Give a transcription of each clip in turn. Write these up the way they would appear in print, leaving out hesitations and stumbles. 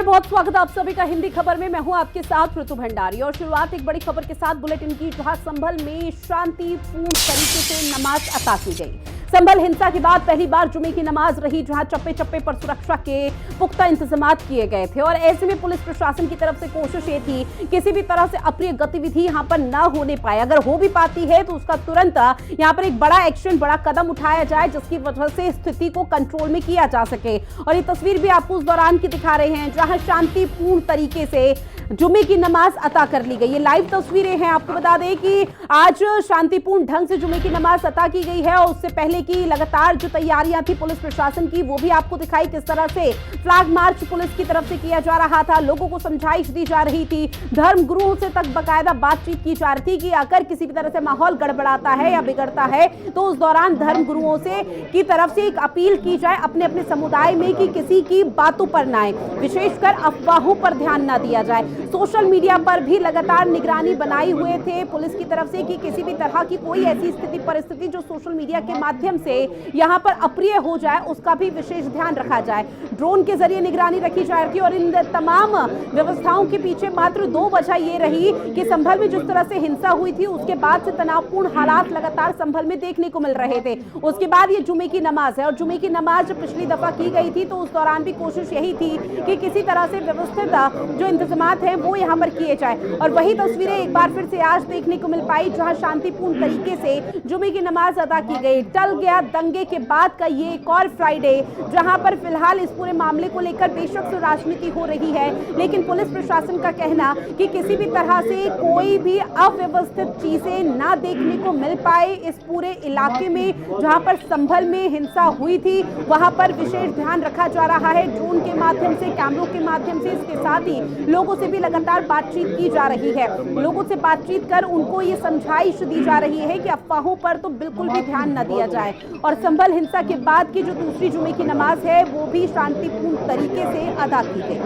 नमस्कार, बहुत स्वागत है आप सभी का हिंदी खबर में। मैं हूं आपके साथ ऋतु भंडारी और शुरुआत एक बड़ी खबर के साथ बुलेटिन की, जहां संभल में शांतिपूर्ण तरीके से नमाज अता की गई। संभल हिंसा के बाद पहली बार जुमे की नमाज रही, जहां चप्पे चप्पे पर सुरक्षा के पुख्ता इंतजाम किए गए थे और ऐसे में पुलिस प्रशासन की तरफ से कोशिश ये थी किसी भी तरह से अप्रिय गतिविधि यहां पर न होने पाए। अगर हो भी पाती है तो उसका तुरंत यहां पर एक बड़ा एक्शन, बड़ा कदम उठाया जाए, जिसकी वजह से स्थिति को कंट्रोल में किया जा सके। और ये तस्वीर भी आपको उस दौरान की दिखा रहे हैं जहां शांतिपूर्ण तरीके से जुमे की नमाज अता कर ली गई। ये लाइव तस्वीरें हैं। आपको बता दें कि आज शांतिपूर्ण ढंग से जुमे की नमाज अता की गई है और उससे पहले की लगातार जो तैयारियां थी पुलिस प्रशासन की, वो भी आपको दिखाई किस तरह से फ्लैग मार्च पुलिस की तरफ से किया जा रहा था, लोगों को समझाइश दी जा रही थी, धर्म गुरुओं से तक बकायदा बातचीत की जा रही थी कि अगर किसी भी तरह से माहौल गड़बड़ाता है या बिगड़ता है तो उस दौरान धर्म गुरुओं से की तरफ से एक अपील की जाए अपने अपने समुदाय में कि किसी की बातों पर ना आए, विशेषकर अफवाहों पर ध्यान न दिया जाए। सोशल मीडिया पर भी लगातार निगरानी बनाए हुए थे पुलिस की तरफ से कि किसी भी तरह की कोई ऐसी स्थिति परिस्थिति जो सोशल मीडिया के माध्यम से यहां पर अप्रिय हो जाए, उसका भी विशेष ध्यान रखा जाए। ड्रोन के जरिए निगरानी रखी जा रही थी और इन तमाम व्यवस्थाओं के पीछे मात्र दो वजह ये रही कि संभल में जिस तरह से हिंसा हुई थी उसके बाद से तनावपूर्ण हालात लगातार संभल में देखने को मिल रहे थे। उसके बाद ये जुमे की नमाज है और जुमे की नमाज पिछली दफा की गई थी तो उस दौरान भी कोशिश यही थी कि किसी तरह से व्यवस्थित जो इंतजामात है वो यहाँ पर किए जाए। और वही तस्वीरें एक बार फिर से आज देखने को मिल पाई जहां शांतिपूर्ण तरीके से जुमे की नमाज अदा की गई। टल गया दंगे के बाद का ये एक और फ्राइडे, जहां पर फिलहाल इस पूरे मामले को लेकर बेशक से राजनीति हो रही है, लेकिन पुलिस प्रशासन का कहना कि किसी भी तरह से कोई भी अव्यवस्थित चीजें ना देखने को मिल पाए इस पूरे इलाके में जहां पर संभल में हिंसा हुई थी, वहां पर विशेष ध्यान रखा जा रहा है। ड्रोन के माध्यम से, कैमरों के माध्यम से, इसके साथ ही लोगों से भी लगातार बातचीत की जा रही है। लोगों से बातचीत कर उनको ये समझाइश दी जा रही है कि अफवाहों पर तो बिल्कुल भी ध्यान न दिया जाए। और संभल हिंसा के बाद की जो दूसरी जुमे की नमाज है वो भी शांतिपूर्ण तरीके से अदा की गई।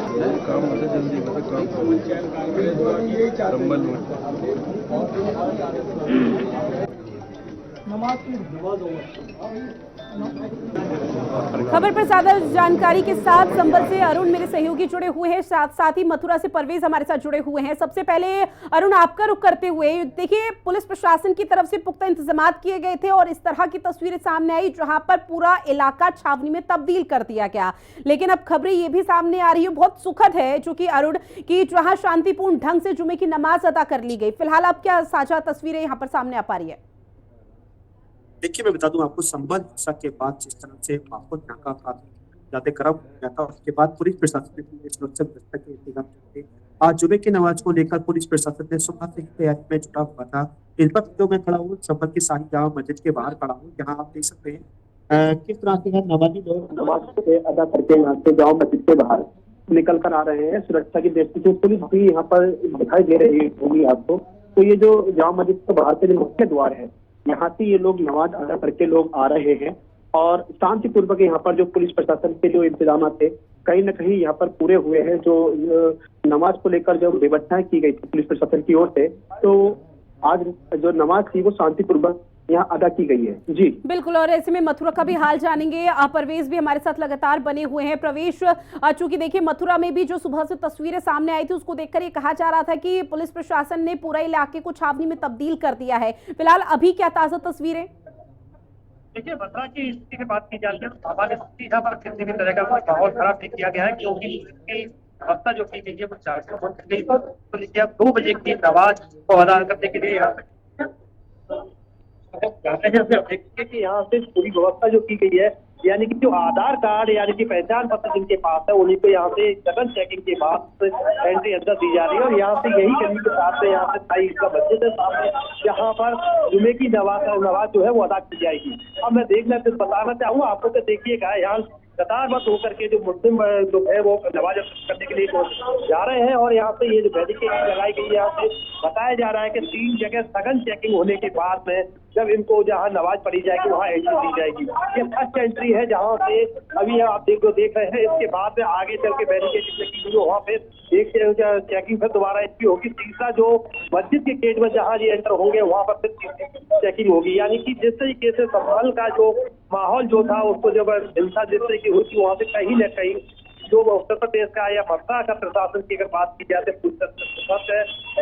खबर पर ज्यादा जानकारी के साथ संभल से अरुण मेरे सहयोगी जुड़े हुए हैं, साथ ही मथुरा से परवेज हमारे साथ जुड़े हुए हैं। सबसे पहले अरुण, आपका रुख करते हुए, देखिए पुलिस प्रशासन की तरफ से पुख्ता इंतजाम किए गए थे और इस तरह की तस्वीरें सामने आई जहां पर पूरा इलाका छावनी में तब्दील कर दिया गया, लेकिन अब खबरें ये भी सामने आ रही है, बहुत सुखद है चूंकि अरुण, की जहां शांतिपूर्ण ढंग से जुमे की नमाज अदा कर ली गई। फिलहाल अब क्या साझा तस्वीरें यहाँ पर सामने आ पा रही है? देखिए, मैं बता दूं आपको, संभल हिंसा के बाद जिस तरह से माहौल यहाँ का काफी ज्यादा गर्म हो गया था, उसके बाद पुलिस प्रशासन ने पूरे सुरक्षा व्यवस्था के इंतजाम किए थे। आज जुमे की नमाज को लेकर पुलिस प्रशासन ने सुबह से ही तैयारी में जुटा हुआ था। इस वक्त जो मैं खड़ा हूँ संभल की शाही जामा मस्जिद के बाहर खड़ा हूँ, यहाँ आप देख सकते हैं किस तरह से नमाजी लोग नमाज अदा करके यहाँ से जामा मस्जिद के बाहर निकल कर आ रहे हैं। सुरक्षा की दृष्टि से पुलिस भी यहाँ पर दिखाई दे रही होगी आपको। तो ये जो जामा मस्जिद के बाहर के जो मुख्य द्वार है, यहाँ से ये लोग नमाज अदा करके लोग आ रहे हैं और शांतिपूर्वक यहाँ पर जो पुलिस प्रशासन के जो इंतजाम थे कहीं ना कहीं यहाँ पर पूरे हुए हैं। जो नमाज को लेकर जो व्यवस्थाएं की गई थी पुलिस प्रशासन की ओर से, तो आज जो नमाज थी वो शांतिपूर्वक यहाँ अदा की गई है। जी बिल्कुल, और ऐसे में मथुरा का भी हाल जानेंगे। परवेश भी हमारे साथ लगातार बने हुए हैं। प्रवेश, चूंकि देखिए मथुरा में भी जो सुबह से तस्वीरें सामने आई थी उसको देखकर ये कहा जा रहा था कि पुलिस प्रशासन ने पूरा इलाके को छावनी में तब्दील कर दिया है। फिलहाल अभी क्या ताजा तस्वीरें? देखिए, मथुरा की स्थिति की बात की जाती है तो सामान्य स्थिति यहाँ पर किसी भी तरह का कोई माहौल खराब नहीं किया गया है, क्योंकि व्यवस्था जो की गई है वो 2 बजे की नमाज को अदा करने के लिए देखिए कि यहाँ से पूरी व्यवस्था जो की गई है, यानी कि जो आधार कार्ड यानी कि पहचान पत्र जिनके पास है उन्हीं को यहाँ से सघन चेकिंग के बाद एंट्री अंदर दी जा रही है। और यहाँ से यही करने के साथ से यहाँ से शाही ईदगाह मस्जिद है सामने, यहाँ पर जुमे की नमाज जो है वो अदा की जाएगी। अब मैं बताना चाहूँगा आपको कि देखिएगा यहाँ कतारबद्ध होकर के जो मुस्लिम लोग है वो नमाज करने के लिए जा रहे हैं और यहाँ से ये जो बैरिकेड लगाई गई है, यहाँ से बताया जा रहा है कि 3 जगह सघन चेकिंग होने के बाद में जब इनको जहाँ नमाज पढ़ी जाएगी वहाँ एंट्री दी जाएगी। ये फर्स्ट एंट्री है जहाँ से अभी आप देख रहे हैं। इसके बाद में आगे चल के बैरिकेड लगी वहाँ पे एक चेकिंग फिर दोबारा एंट्री होगी। तीसरा जो मस्जिद के गेट में जहाँ ये एंटर होंगे वहाँ पर फिर चेकिंग होगी। यानी कि जिस तरीके से संभल का जो माहौल जो था उसको जब हिंसा जिस तरीके हुई थी वहाँ से कहीं न कहीं जो उत्तर प्रदेश का या मथुरा का प्रशासन की अगर बात की जाए तो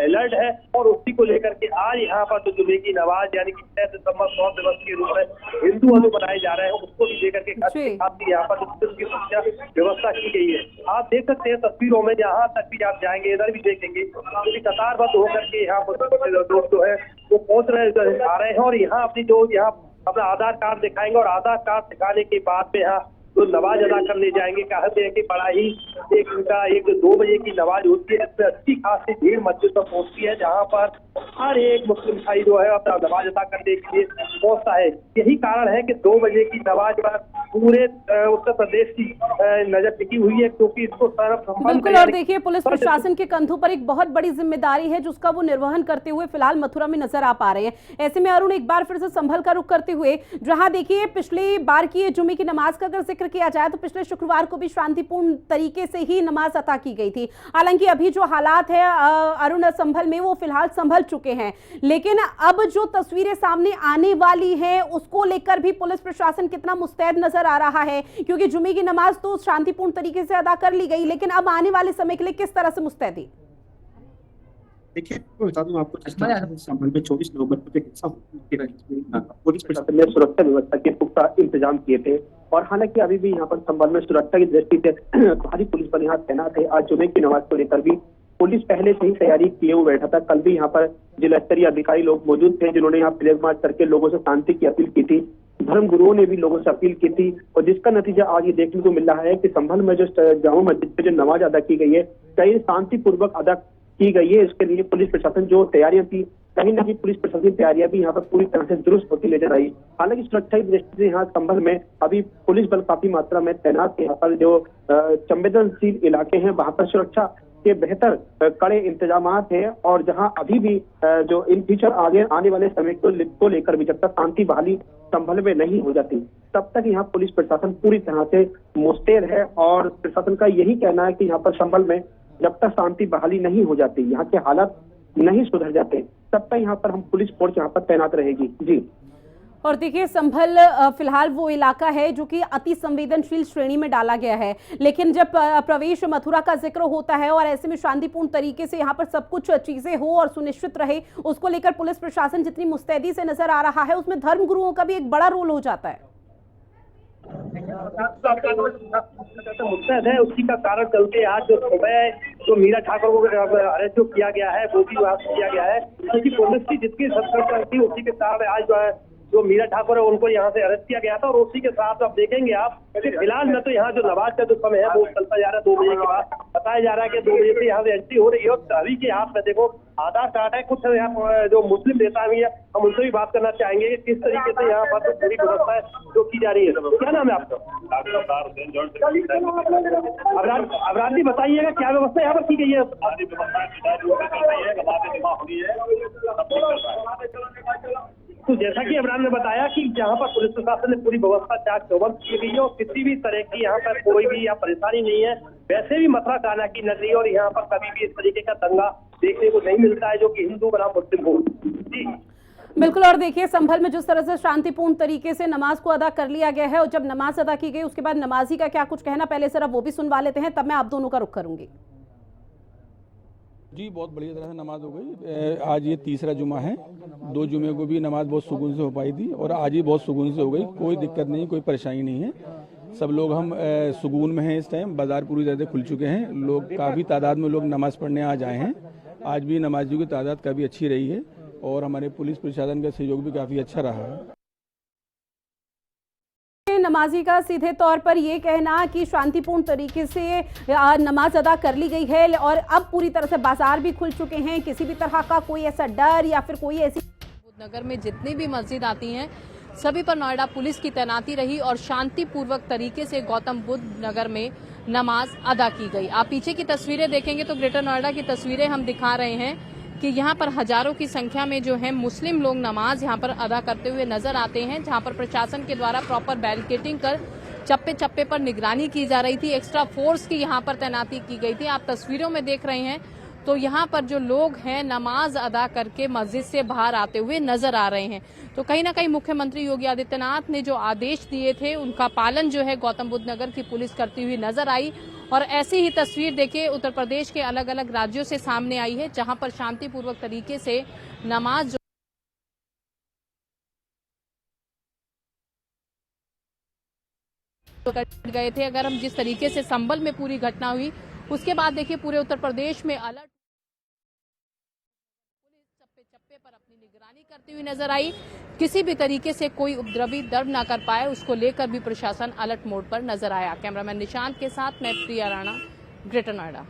अलर्ट है और उसी को लेकर के आज यहाँ पर जो जुमे की नमाज यानी कि 6 दिसंबर 100 दिवस के रूप में हिंदू अनु बनाए जा रहे हैं, उसको भी लेकर के खास यहाँ पर की सुरक्षा व्यवस्था की गई है। आप देख सकते हैं तस्वीरों में, जहाँ तक भी आप जाएंगे इधर भी देखेंगे पूरी कतारबद्ध होकर के यहाँ पर लोग जो है वो पहुंच रहे आ रहे हैं और यहाँ अपनी जो यहाँ अपना आधार कार्ड दिखाएंगे और आधार कार्ड दिखाने के बाद में यहाँ तो नमाज अदा करने जाएंगे। कहते हैं कि बड़ा ही एक 2 बजे की नमाज होती है, इसमें अच्छी खासी भीड़ मस्जिद पर पहुंचती है, जहां पर हर एक मुस्लिम भाई जो है अपना नमाज अदा करने के लिए पहुंचता है। यही कारण है कि 2 बजे की नमाज पर पूरे उत्तर प्रदेश की नजर टिकी हुई है, क्योंकि इसको बिल्कुल। और देखिए, पुलिस प्रशासन के कंधों पर एक बहुत बड़ी जिम्मेदारी है जिसका वो निर्वहन करते हुए फिलहाल मथुरा में नजर आ पा रहे हैं। ऐसे में अरुण, एक बार फिर से संभल का रुख करते हुए, जहां देखिए पिछली बार की जुमे की नमाज का अगर जिक्र किया जाए तो पिछले शुक्रवार को भी शांतिपूर्ण तरीके से ही नमाज अता की गई थी। हालांकि अभी जो हालात है अरुण संभल में, वो फिलहाल संभल चुके हैं, लेकिन अब जो तस्वीरें सामने आने वाली हैं उसको लेकर भी पुलिस प्रशासन कितना मुस्तैद नजर आ रहा है, क्योंकि जुमे की नमाज तो शांतिपूर्ण तरीके से अदा कर ली गई, लेकिन अब आने वाले समय के लिए किस तरह से मुस्तैदी? देखिए, मैं बता दूं आपको, जिस तरह से संभल में 24 नवंबर को जो हिंसा हुई, पुलिस प्रशासन ने सुरक्षा व्यवस्था के पुख्ता इंतजाम किए थे और हालांकि अभी भी यहाँ पर संभल में सुरक्षा की दृष्टि से भारी पुलिस बल यहाँ तैनात है। आज जुमे की नमाज को लेकर भी पुलिस पहले से ही तैयारी किए हुए बैठा था। कल भी यहाँ पर जिला स्तरीय अधिकारी लोग मौजूद थे जिन्होंने यहाँ फ्लैग मार्च करके लोगों से शांति की अपील की थी। धर्म गुरुओं ने भी लोगों से अपील की थी और जिसका नतीजा आज ये देखने को मिल रहा है कि संभल में जो जामा मस्जिद पे जो नमाज अदा की गई है कई शांतिपूर्वक अदा की गई है। इसके लिए पुलिस प्रशासन जो तैयारियां थी, कहीं ना कहीं पुलिस प्रशासन की तैयारियां भी यहाँ पर पूरी तरह से दुरुस्त होती नजर आई। हालांकि सुरक्षा की दृष्टि से यहाँ संभल में अभी पुलिस बल काफी मात्रा में तैनात है। यहाँ पर जो संवेदनशील इलाके हैं वहां पर सुरक्षा के बेहतर कड़े इंतजाम हैं और जहां अभी भी जो इन फ्यूचर आगे आने वाले समय को लेकर भी जब तक शांति बहाली संभल में नहीं हो जाती तब तक यहाँ पुलिस प्रशासन पूरी तरह से मुस्तैद है और प्रशासन का यही कहना है कि यहाँ पर संभल में जब तक शांति बहाली नहीं हो जाती, यहाँ के हालात नहीं सुधर जाते, तब तक यहाँ पर हम पुलिस फोर्स यहाँ पर तैनात रहेगी। जी। और देखिए, संभल फिलहाल वो इलाका है जो कि अति संवेदनशील श्रेणी में डाला गया है, लेकिन जब प्रवेश मथुरा का जिक्र होता है और ऐसे में शांतिपूर्ण तरीके से यहाँ पर सब कुछ चीजें हो और सुनिश्चित रहे, उसको लेकर पुलिस प्रशासन जितनी मुस्तैदी से नजर आ रहा है उसमें धर्म गुरुओं का भी एक बड़ा रोल हो जाता है। मुस्तैद है, उसी का कारण चलते आज जो सुबह जो मीरा ठाकुर को अरेस्ट जो किया गया है वो भी वहाँ किया गया है, क्योंकि पुलिस की जितनी सतर्कता थी उसी के साथ आज जो मीरा ठाकुर है उनको यहाँ से अरेस्ट किया गया था और उसी के साथ अब देखेंगे आप फिलहाल में तो यहाँ जो नमाज का जो समय है वो चलता जा रहा है 2 बजे के बाद। बताया जा रहा है कि 2 बजे से यहाँ से एंट्री हो रही है और सभी के हाथ में देखो आधार कार्ड है। कुछ यहाँ जो मुस्लिम नेता भी है हम उनसे भी बात करना चाहेंगे कि किस तरीके से यहाँ पर पूरी व्यवस्था है जो की जा रही है। क्या नाम है आपका? अबरार जी, बताइएगा क्या व्यवस्था यहाँ पर की गई है? तो जैसा कि अबरार ने बताया कि यहाँ पर पुलिस प्रशासन ने पूरी व्यवस्था चाक चौबंद की गई है और किसी भी तरह की यहाँ पर कोई भी यहाँ परेशानी नहीं है। वैसे भी मथुरा कान्हा की नगरी और यहाँ पर कभी भी इस तरीके का दंगा देखने को नहीं मिलता है जो कि हिंदू बनाम मुस्लिम हो। जी बिल्कुल। और देखिए, संभल में जिस तरह से शांतिपूर्ण तरीके से नमाज को अदा कर लिया गया है और जब नमाज अदा की गई उसके बाद नमाजी का क्या कुछ कहना, पहले जरा वो भी सुनवा लेते हैं, तब मैं आप दोनों का रुख करूंगी। जी, बहुत बढ़िया तरह से नमाज हो गई। आज ये तीसरा जुमा है। 2 जुमे को भी नमाज बहुत सुकून से हो पाई थी और आज ही बहुत सुकून से हो गई। कोई दिक्कत नहीं, कोई परेशानी नहीं है। सब लोग हम सुकून में हैं इस टाइम। बाजार पूरी तरह से खुल चुके हैं। लोग काफ़ी तादाद में लोग नमाज पढ़ने आज आए हैं। आज भी नमाजियों की तादाद काफ़ी अच्छी रही है और हमारे पुलिस प्रशासन का सहयोग भी काफ़ी अच्छा रहा है। नमाजी का सीधे तौर पर यह कहना कि शांतिपूर्ण तरीके से नमाज अदा कर ली गई है और अब पूरी तरह से बाजार भी खुल चुके हैं। किसी भी तरह का कोई ऐसा डर या फिर कोई ऐसी नगर में जितनी भी मस्जिद आती हैं सभी पर नोएडा पुलिस की तैनाती रही और शांतिपूर्वक तरीके से गौतम बुद्ध नगर में नमाज अदा की गई। आप पीछे की तस्वीरें देखेंगे तो ग्रेटर नोएडा की तस्वीरें हम दिखा रहे हैं कि यहाँ पर हजारों की संख्या में जो है मुस्लिम लोग नमाज यहाँ पर अदा करते हुए नजर आते हैं, जहाँ पर प्रशासन के द्वारा प्रॉपर बैरिकेडिंग कर चप्पे चप्पे पर निगरानी की जा रही थी। एक्स्ट्रा फोर्स की यहाँ पर तैनाती की गई थी। आप तस्वीरों में देख रहे हैं तो यहाँ पर जो लोग हैं नमाज अदा करके मस्जिद से बाहर आते हुए नजर आ रहे हैं। तो कहीं ना कहीं मुख्यमंत्री योगी आदित्यनाथ ने जो आदेश दिए थे उनका पालन जो है गौतम बुद्ध नगर की पुलिस करती हुई नजर आई और ऐसी ही तस्वीर देखिए उत्तर प्रदेश के अलग अलग राज्यों से सामने आई है, जहां पर शांतिपूर्वक तरीके से नमाज गए थे। अगर हम जिस तरीके से संभल में पूरी घटना हुई, उसके बाद देखिए पूरे उत्तर प्रदेश में अलर्ट, पुलिस चप्पे चप्पे पर अपनी निगरानी करती हुई नजर आई। किसी भी तरीके से कोई उपद्रवी दर्द ना कर पाए, उसको लेकर भी प्रशासन अलर्ट मोड पर नजर आया। कैमरामैन निशांत के साथ मैं प्रिया राणा, ग्रेटर नोएडा।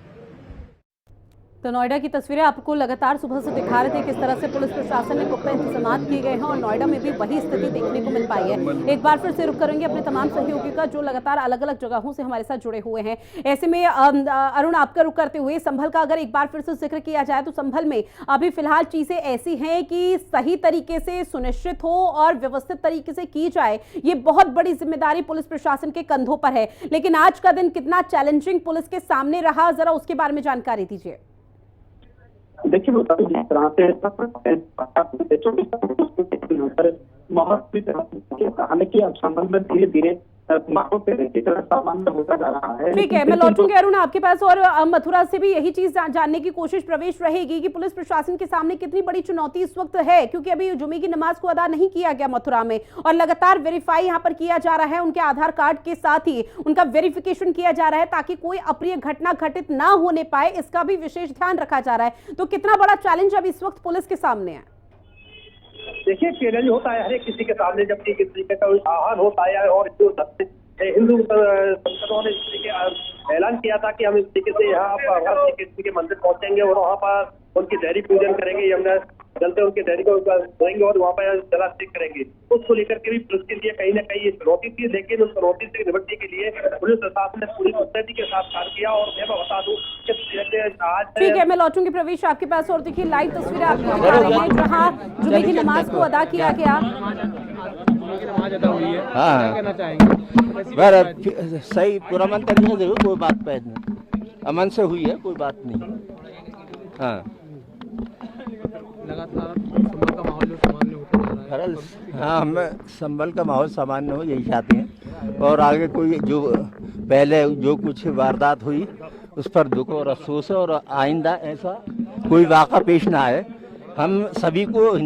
तो नोएडा की तस्वीरें आपको लगातार सुबह से दिखा रहे थे किस तरह से पुलिस प्रशासन ने पुख्ता इंतजाम किए गए हैं और नोएडा में भी वही स्थिति देखने को मिल पाई है। एक बार फिर से रुख करेंगे अपने तमाम सहयोगियों का जो लगातार अलग अलग जगहों से हमारे साथ जुड़े हुए हैं। ऐसे में अरुण, आपका रुख करते हुए संभल का अगर एक बार फिर से जिक्र किया जाए तो संभल में अभी फिलहाल चीजें ऐसी हैं कि सही तरीके से सुनिश्चित हो और व्यवस्थित तरीके से की जाए, ये बहुत बड़ी जिम्मेदारी पुलिस प्रशासन के कंधों पर है। लेकिन आज का दिन कितना चैलेंजिंग पुलिस के सामने रहा, जरा उसके बारे में जानकारी दीजिए। देखिए जिस तरह से हालांकि अब संबंध में धीरे धीरे सामान्य होता जा रहा है। ठीक है, मैं लौटूंगी अरुण आपके पास और मथुरा से भी यही चीज जानने की कोशिश प्रवेश रहेगी कि पुलिस प्रशासन के सामने कितनी बड़ी चुनौती इस वक्त है, क्योंकि अभी जुमे की नमाज को अदा नहीं किया गया मथुरा में और लगातार वेरीफाई यहाँ पर किया जा रहा है। उनके आधार कार्ड के साथ ही उनका वेरिफिकेशन किया जा रहा है ताकि कोई अप्रिय घटना घटित ना होने पाए, इसका भी विशेष ध्यान रखा जा रहा है। तो कितना बड़ा चैलेंज अब इस वक्त पुलिस के सामने है? देखिए चैलेंज होता है हर एक किसी के सामने, जब किसी तरीके का आह्वान होता है और हिंदू संगठनों ने इस तरीके ऐलान किया था कि हम इस तरीके से यहाँ भगवान श्री कृष्ण के मंदिर पहुंचेंगे और वहाँ पर उनकी डेयरी पूजन करेंगे, यमुना जल से उनके डेयरी को धोएंगे और वहाँ पर जलाभिषेक करेंगे। उसको लेकर के भी पुलिस के लिए कहीं ना कहीं चुनौती थी, लेकिन उस चुनौती से निपटने के लिए पुलिस प्रशासन ने पूरी मुस्तैदी के साथ कार्य किया। और मैं बता दूं कि आज ठीक है, मैं लौटूंगी प्रवेश आपके पास और देखिए लाइव तस्वीरें आपको दिखा रहे हैं जहाँ जुमे की नमाज को अदा किया गया। सही पुरअमन तरीके से हुई, कोई बात पैद नहीं, अमन से हुई है, कोई बात नहीं। हाँ लगातार संभल का माहौल जो सामान्य होता जा रहा है। हाँ, हम संभल का माहौल सामान्य हो यही चाहते हैं और आगे कोई जो पहले जो कुछ वारदात हुई उस पर दुख और अफसोस है और आइंदा ऐसा कोई वाक़ा पेश ना आए। हम सभी को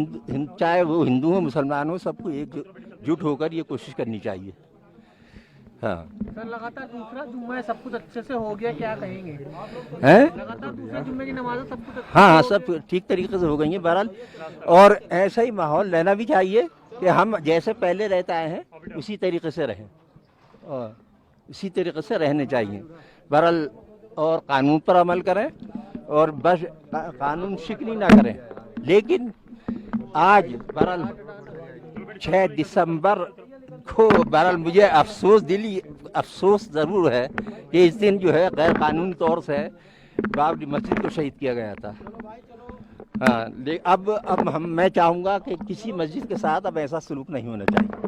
चाहे वो हिंदू हो मुसलमान हो, सबको एकजुट होकर ये कोशिश करनी चाहिए। हाँ सर, लगातार दूसरा जुम्मा है, सब कुछ अच्छे से हो गया, क्या कहेंगे? हैं? लगातार दूसरे जुम्मे की नमाज सब कुछ हाँ, सब ठीक तरीके से हो गई है बहरहाल, और ऐसा ही माहौल रहना भी चाहिए कि हम जैसे पहले रहते आए हैं उसी तरीके से रहें और इसी तरीके से रहने चाहिए बहरहाल, और कानून पर अमल करें और बस कानून शिकनी ना करें। लेकिन आज बहरहाल 6 दिसंबर को बहरहाल मुझे अफसोस ज़रूर है कि इस दिन जो है गैर कानूनी तौर से बाबरी मस्जिद को शहीद किया गया था। हाँ, अब मैं चाहूँगा कि किसी मस्जिद के साथ अब ऐसा सलूक नहीं होना चाहिए।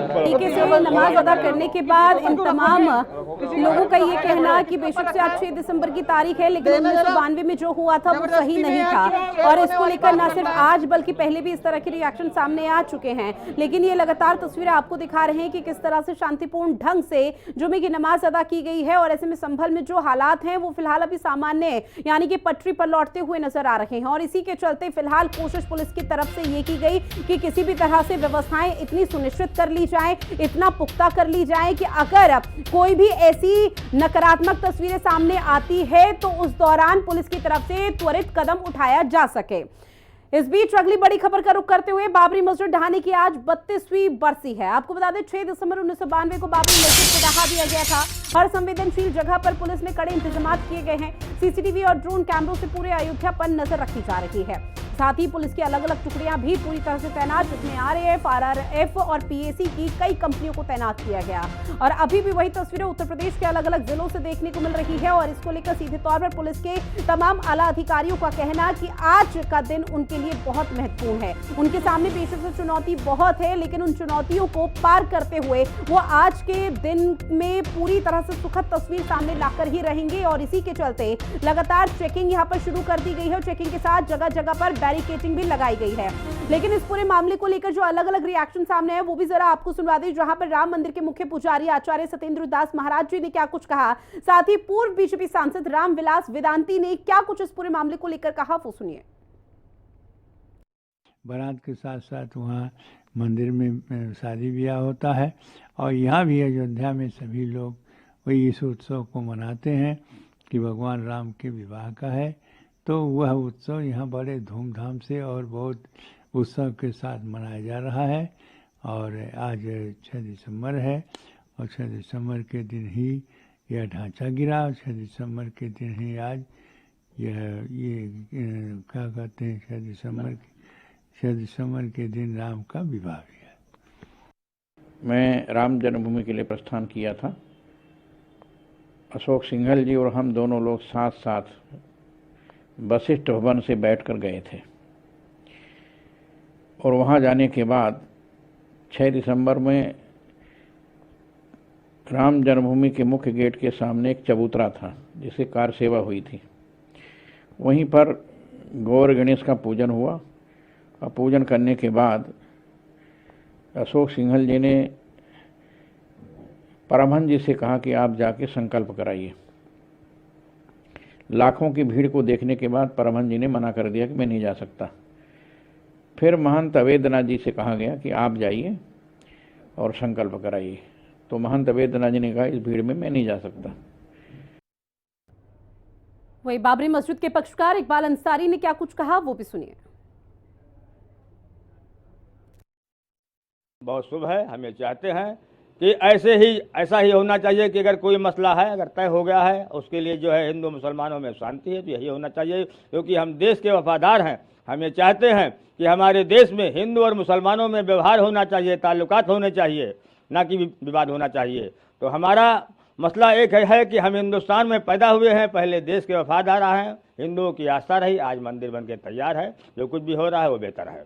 तरीके से नमाज अदा करने के बाद इन तमाम लोगों का ये कहना कि बेशक से आज 6 दिसंबर की तारीख है, लेकिन 1992 में जो हुआ था वो सही नहीं था और इसको लेकर न सिर्फ आज बल्कि पहले भी इस तरह के रिएक्शन सामने आ चुके हैं। लेकिन ये लगातार तस्वीरें आपको दिखा रहे हैं कि किस तरह से शांतिपूर्ण ढंग से जुमे की नमाज अदा की गई है और ऐसे में संभल में जो हालात हैं वो फिलहाल अभी सामान्य यानी कि पटरी पर लौटते हुए नजर आ रहे हैं और इसी के चलते फिलहाल कोशिश पुलिस की तरफ से ये की गई कि किसी भी तरह से व्यवस्थाएं इतनी सुनिश्चित कर ली जाए, इतना पुख्ता कर ली जाए कि अगर कोई भी ऐसी नकारात्मक तस्वीरें सामने आती है तो उस दौरान पुलिस की तरफ से त्वरित कदम उठाया जा सके। इस बीच अगली बड़ी खबर का रुख करते हुए बाबरी मस्जिद ढहाने की आज 32वीं बरसी है। आपको बता दें 6 दिसंबर 1992 को बाबरी मस्जिद को ढहा दिया गया था। हर संवेदनशील जगह पर पुलिस ने कड़े इंतजाम किए गए हैं। सीसीटीवी और ड्रोन कैमरों से पूरे अयोध्या पर नजर रखी जा रही है। साथ ही पुलिस की अलग अलग टुकड़ियां भी पूरी तरह से तैनात, जिसमें आरएएफ, आरआरएफ और पीएसी की कई कंपनियों को तैनात किया गया। और अभी भी वही तस्वीरें उत्तर प्रदेश के अलग अलग जिलों से देखने को मिल रही है और इसको लेकर सीधे तौर पर पुलिस के तमाम आला अधिकारियों का कहना कि आज का दिन उनके लिए बहुत महत्वपूर्ण है। उनके सामने बेशक से चुनौती बहुत है, लेकिन उन चुनौतियों को पार करते हुए वो आज के दिन में पूरी तरह से सुखद तस्वीर सामने लाकर ही रहेंगे और इसी के चलते लगातार चेकिंग यहाँ पर शुरू कर दी गई है। चेकिंग के साथ जगह जगह पर बैरिकेडिंग भी लगाई गई है। लेकिन इस पूरे मामले को लेकर जो अलग अलग रिएक्शन सामने है वो भी जरा आपको सुनवा दें, जहां पर राम मंदिर के मुख्य पुजारी आचार्य सत्येंद्र दास महाराज जी ने क्या कुछ कहा, साथ ही पूर्व बीजेपी सांसद रामविलास वेदांती ने क्या कुछ इस पूरे मामले को लेकर कहा, वो सुनिए। बारात के साथ साथ वहाँ मंदिर में शादी ब्याह होता है और यहाँ भी अयोध्या में सभी लोग वही इस उत्सव को मनाते हैं कि भगवान राम के विवाह का है। तो वह उत्सव यहाँ बड़े धूमधाम से और बहुत उत्सव के साथ मनाया जा रहा है। और आज 6 दिसंबर है और 6 दिसंबर के दिन ही यह ढांचा गिरा और 6 दिसंबर के दिन ही आज ये क्या कहते हैं 6 दिसंबर के दिन राम का विवाह भी है। मैं राम जन्मभूमि के लिए प्रस्थान किया था। अशोक सिंघल जी और हम दोनों लोग साथ साथ वशिष्ठ भवन से बैठकर गए थे और वहाँ जाने के बाद 6 दिसंबर में राम जन्मभूमि के मुख्य गेट के सामने एक चबूतरा था जिसे कार सेवा हुई थी। वहीं पर गौर गणेश का पूजन हुआ और पूजन करने के बाद अशोक सिंघल जी ने परमहंस जी से कहा कि आप जाके संकल्प कराइए। लाखों की भीड़ को देखने के बाद परमहंस जी ने मना कर दिया कि मैं नहीं जा सकता। फिर महंत अवेद्यनाथ जी से कहा गया कि आप जाइए और संकल्प कराइए। तो महंत अवेद्यनाथ जी ने कहा इस भीड़ में मैं नहीं जा सकता। वही बाबरी मस्जिद के पक्षकार इकबाल अंसारी ने क्या कुछ कहा, वो भी सुनिए। बहुत शुभ है। हम ये चाहते हैं कि ऐसा ही होना चाहिए कि अगर कोई मसला है, अगर तय हो गया है, उसके लिए जो है हिंदू मुसलमानों में शांति है तो यही होना चाहिए, क्योंकि हम देश के वफादार हैं। हम ये चाहते हैं कि हमारे देश में हिंदू और मुसलमानों में व्यवहार होना चाहिए, ताल्लुकात होने चाहिए, ना कि विवाद होना चाहिए। तो हमारा मसला एक है कि हम हिंदुस्तान में पैदा हुए हैं, पहले देश के वफादार हैं, हिंदुओं की आस्था रही, आज मंदिर बन के तैयार है। जो कुछ भी हो रहा है वो बेहतर है।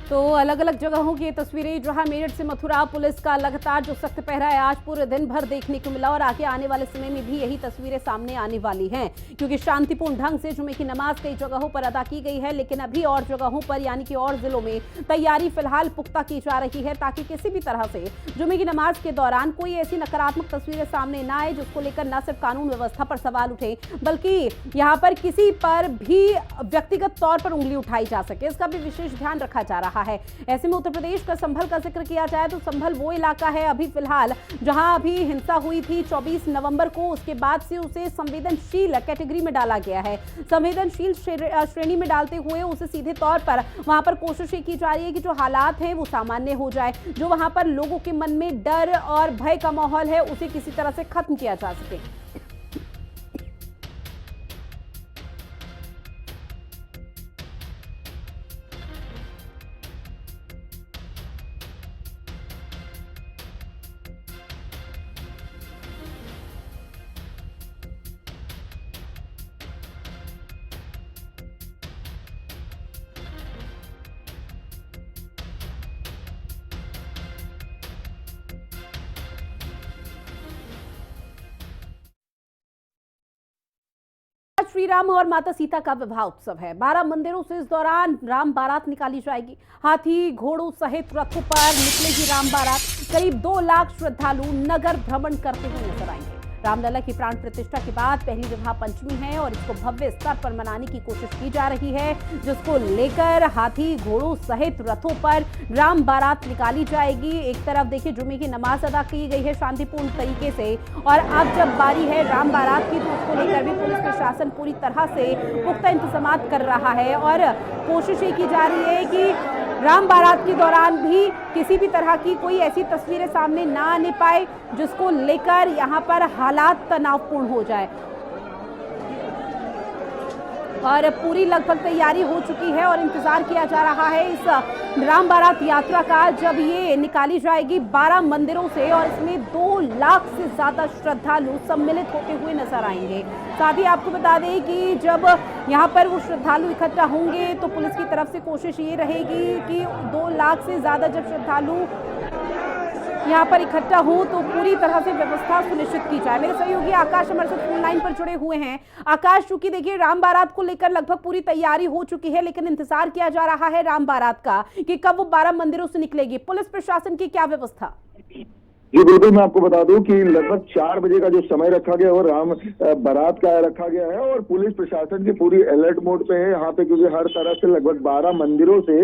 तो अलग अलग जगहों की तस्वीरें, जहां मेरठ से मथुरा पुलिस का लगातार जो सख्त पहरा है आज पूरे दिन भर देखने को मिला और आगे आने वाले समय में भी यही तस्वीरें सामने आने वाली हैं, क्योंकि शांतिपूर्ण ढंग से जुमे की नमाज कई जगहों पर अदा की गई है। लेकिन अभी और जगहों पर यानी कि और जिलों में तैयारी फिलहाल पुख्ता की जा रही है ताकि किसी भी तरह से जुमे की नमाज के दौरान कोई ऐसी नकारात्मक तस्वीरें सामने न आए जिसको लेकर न सिर्फ कानून व्यवस्था पर सवाल उठे बल्कि यहाँ पर किसी पर भी व्यक्तिगत तौर पर उंगली उठाई जा सके, इसका भी विशेष ध्यान रखा जा रहा है। ऐसे में उत्तर प्रदेश का संभल का जिक्र किया जाए तो संभल वो इलाका है अभी फिलहाल जहां अभी हिंसा हुई थी 24 नवंबर को, उसके बाद से उसे संवेदनशील कैटेगरी में डाला गया है। संवेदनशील श्रेणी में डालते हुए उसे सीधे तौर पर वहां पर कोशिश की जा रही है कि जो हालात हैं वो सामान्य हो जाए, जो वहां पर लोगों के मन में डर और भय का माहौल है उसे किसी तरह से खत्म किया जा सके। श्री राम और माता सीता का विवाह उत्सव है। 12 मंदिरों से इस दौरान राम बारात निकाली जाएगी। हाथी घोड़ों सहित रथों पर निकलेगी राम बारात। करीब 2 लाख श्रद्धालु नगर भ्रमण करते हुए नजर आएंगे। रामलला की प्राण प्रतिष्ठा के बाद पहली विवाह पंचमी है और इसको भव्य स्तर पर मनाने की कोशिश की जा रही है, जिसको लेकर हाथी घोड़ों सहित रथों पर राम बारात निकाली जाएगी। एक तरफ देखिए जुमे की नमाज अदा की गई है शांतिपूर्ण तरीके से और अब जब बारी है राम बारात की तो उसको लेकर भी पुलिस प्रशासन पूरी तरह से पुख्ता इंतजाम कर रहा है और कोशिश ये की जा रही है कि राम बारात के दौरान भी किसी भी तरह की कोई ऐसी तस्वीरें सामने ना आने पाए जिसको लेकर यहाँ पर हालात तनावपूर्ण हो जाए। और पूरी लगभग तैयारी हो चुकी है और इंतजार किया जा रहा है इस राम बारात यात्रा का, जब ये निकाली जाएगी 12 मंदिरों से और इसमें 2 लाख से ज्यादा श्रद्धालु सम्मिलित होते हुए नजर आएंगे। साथ ही आपको बता दें कि जब यहाँ पर वो श्रद्धालु इकट्ठा होंगे तो पुलिस की तरफ से कोशिश ये रहेगी कि 2 लाख से ज्यादा जब श्रद्धालु यहाँ पर इकट्ठा हो तो पूरी तरह से व्यवस्था सुनिश्चित की जाए। मेरे सहयोगी आकाश हमारे साथ फोन लाइन पर जुड़े हुए हैं। आकाश, चूंकि देखिए राम बारात को लेकर लगभग पूरी तैयारी हो चुकी है, लेकिन इंतजार किया जा रहा है राम बारात का कि कब वो 12 मंदिरों से निकलेगी। पुलिस प्रशासन की क्या व्यवस्था? जी बिल्कुल, मैं आपको बता दूं कि लगभग 4 बजे का जो समय रखा गया है वो राम बारात का रखा गया है और पुलिस प्रशासन की पूरी अलर्ट मोड पे है यहाँ पे, क्योंकि हर तरह से लगभग 12 मंदिरों से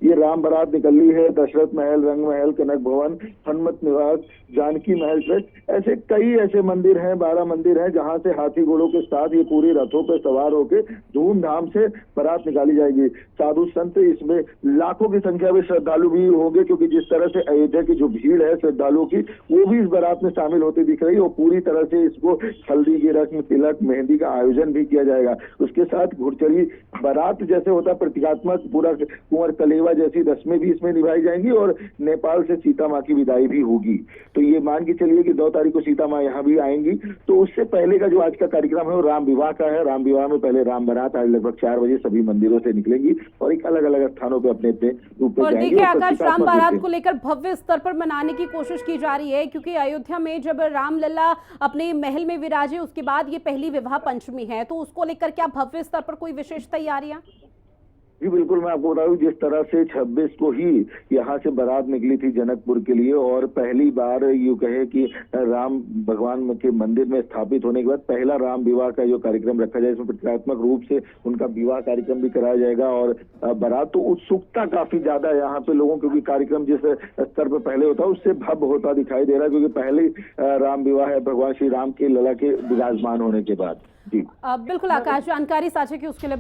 ये राम बारात निकली है। दशरथ महल, रंग महल, कनक भवन, हनुमत निवास, जानकी महल ट्रस्ट, ऐसे कई ऐसे मंदिर हैं, 12 मंदिर हैं जहाँ से हाथी घोड़ों के साथ ये पूरी रथों पे सवार होकर धूमधाम से बारात निकाली जाएगी। साधु संत इसमें लाखों की संख्या में श्रद्धालु भी होंगे, क्योंकि जिस तरह से अयोध्या की जो भीड़ है श्रद्धालुओं की, वो भी इस बारात में शामिल होती दिख रही है और पूरी तरह से इसको हल्दी की रस्म, तिलक, मेहंदी का आयोजन भी किया जाएगा। उसके साथ घुड़चढ़ी बारात जैसे होता है प्रतीकात्मक, पूरा कुंवर कलेवा जैसी रस्में भी इसमें निभाई जाएंगी और नेपाल से सीता माँ की विदाई भी होगी। तो ये मान के चलिए कि 2 तारीख को सीता माँ यहाँ भी आएंगी। तो उससे पहले का जो आज का कार्यक्रम है वो राम विवाह का है। राम विवाह में पहले राम बारात आज लगभग 4 बजे सभी मंदिरों से निकलेंगी और एक अलग अलग स्थानों पे अपने अपने रूप में जाएंगी। देखिए आकाश, राम बारात को लेकर भव्य स्तर पर मनाने की कोशिश की जा रही है, क्योंकि अयोध्या में जब रामलला अपने महल में विराजे उसके बाद ये पहली विवाह पंचमी है, तो उसको लेकर क्या भव्य स्तर पर कोई विशेष तैयारियां? जी बिल्कुल, मैं आपको बता दूं जिस तरह से 26 को ही यहाँ से बारात निकली थी जनकपुर के लिए और पहली बार यूं कहे कि राम भगवान के मंदिर में स्थापित होने के बाद पहला राम विवाह का जो कार्यक्रम रखा जाए, इसमें प्रतीकात्मक रूप से उनका विवाह कार्यक्रम भी कराया जाएगा और बारात, तो उत्सुकता काफी ज्यादा है यहाँ पे लोगों, क्योंकि कार्यक्रम जिस स्तर पर पहले होता है उससे भव्य होता दिखाई दे रहा है, क्योंकि पहले राम विवाह है भगवान श्री राम के लला के विराजमान होने के बाद। जी बिल्कुल आकाश, जानकारी साझा की उसके लिए